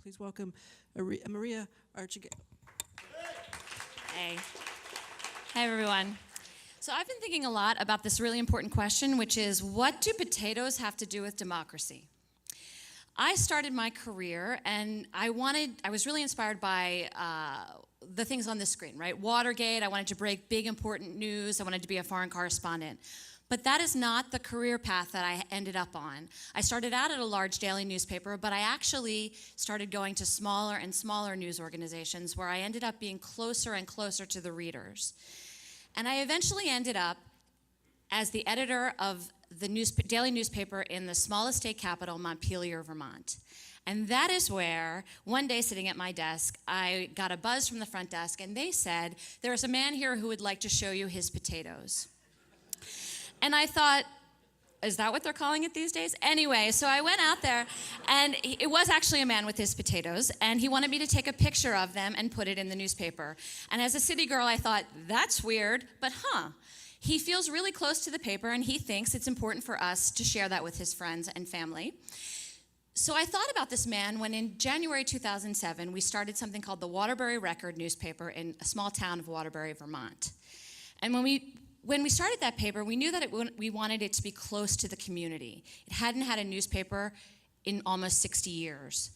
Please welcome Maria Archangelo. Hey. Hey, everyone. So I've been thinking a lot about this really important question, which is, what do potatoes have to do with democracy? I started my career, and I was really inspired by the things on this screen, right? Watergate, I wanted to break big, important news. I wanted to be a foreign correspondent. But that is not the career path that I ended up on. I started out at a large daily newspaper, but I actually started going to smaller and smaller news organizations where I ended up being closer and closer to the readers. And I eventually ended up as the editor of the daily newspaper in the smallest state capital, Montpelier, Vermont. And that is where, one day sitting at my desk, I got a buzz from the front desk, and they said, "There is a man here who would like to show you his potatoes." And I thought, is that what they're calling it these days? Anyway, so I went out there, and it was actually a man with his potatoes, and he wanted me to take a picture of them and put it in the newspaper. And as a city girl, I thought, that's weird, but he feels really close to the paper, and he thinks it's important for us to share that with his friends and family. So I thought about this man when in January 2007, we started something called the Waterbury Record newspaper in a small town of Waterbury, Vermont. And when we started that paper, we knew that we wanted it to be close to the community. It hadn't had a newspaper in almost 60 years.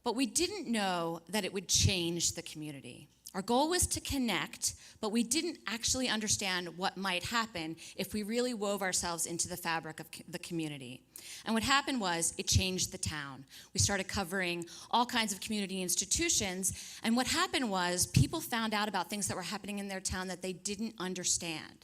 But we didn't know that it would change the community. Our goal was to connect, but we didn't actually understand what might happen if we really wove ourselves into the fabric of the community. And what happened was, it changed the town. We started covering all kinds of community institutions, and what happened was, people found out about things that were happening in their town that they didn't understand.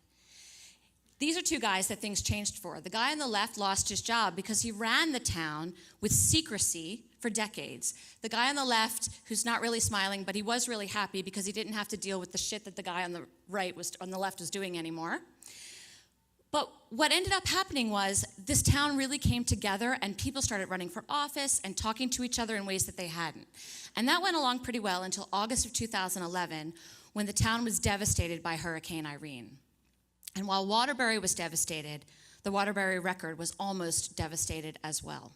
These are two guys that things changed for. The guy on the left lost his job because he ran the town with secrecy for decades. The guy on the left, who's not really smiling, but he was really happy because he didn't have to deal with the shit that the guy on the left was doing anymore. But what ended up happening was, this town really came together, and people started running for office and talking to each other in ways that they hadn't. And that went along pretty well until August of 2011, when the town was devastated by Hurricane Irene. And while Waterbury was devastated, the Waterbury Record was almost devastated as well.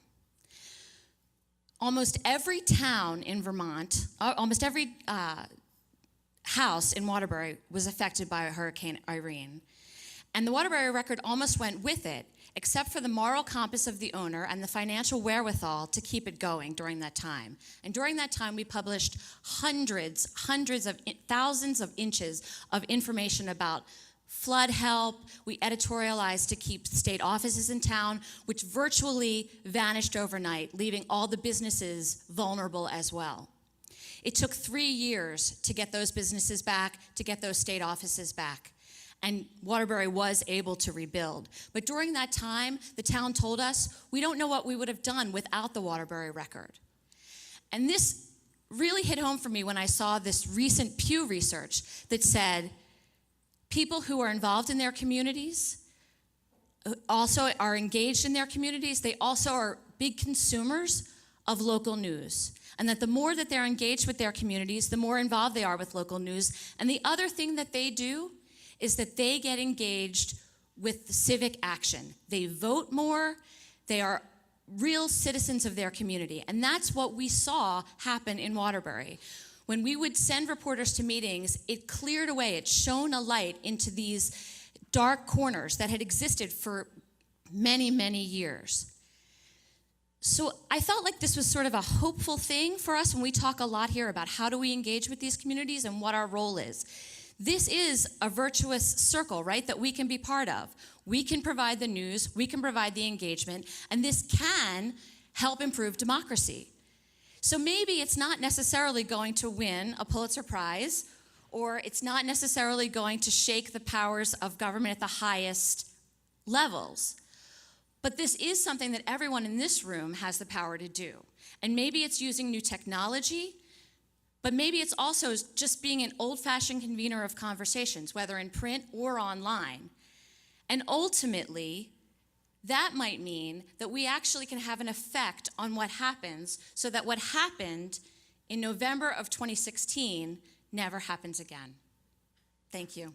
Almost every town in Vermont, almost every house in Waterbury was affected by Hurricane Irene. And the Waterbury Record almost went with it, except for the moral compass of the owner and the financial wherewithal to keep it going during that time. And during that time, we published thousands of inches of information about flood help. We editorialized to keep state offices in town, which virtually vanished overnight, leaving all the businesses vulnerable as well. It took 3 years to get those businesses back, to get those state offices back. And Waterbury was able to rebuild. But during that time, the town told us, we don't know what we would have done without the Waterbury Record. And this really hit home for me when I saw this recent Pew research that said, people who are involved in their communities also are engaged in their communities. They also are big consumers of local news. And that the more that they're engaged with their communities, the more involved they are with local news. And the other thing that they do is that they get engaged with civic action. They vote more. They are real citizens of their community. And that's what we saw happen in Waterbury. When we would send reporters to meetings, it cleared away, it shone a light into these dark corners that had existed for many, many years. So I felt like this was sort of a hopeful thing for us when we talk a lot here about how do we engage with these communities and what our role is. This is a virtuous circle, right, that we can be part of. We can provide the news, we can provide the engagement, and this can help improve democracy. So maybe it's not necessarily going to win a Pulitzer Prize, or it's not necessarily going to shake the powers of government at the highest levels. But this is something that everyone in this room has the power to do. And maybe it's using new technology, but maybe it's also just being an old-fashioned convener of conversations, whether in print or online. And ultimately, that might mean that we actually can have an effect on what happens, so that what happened in November of 2016 never happens again. Thank you.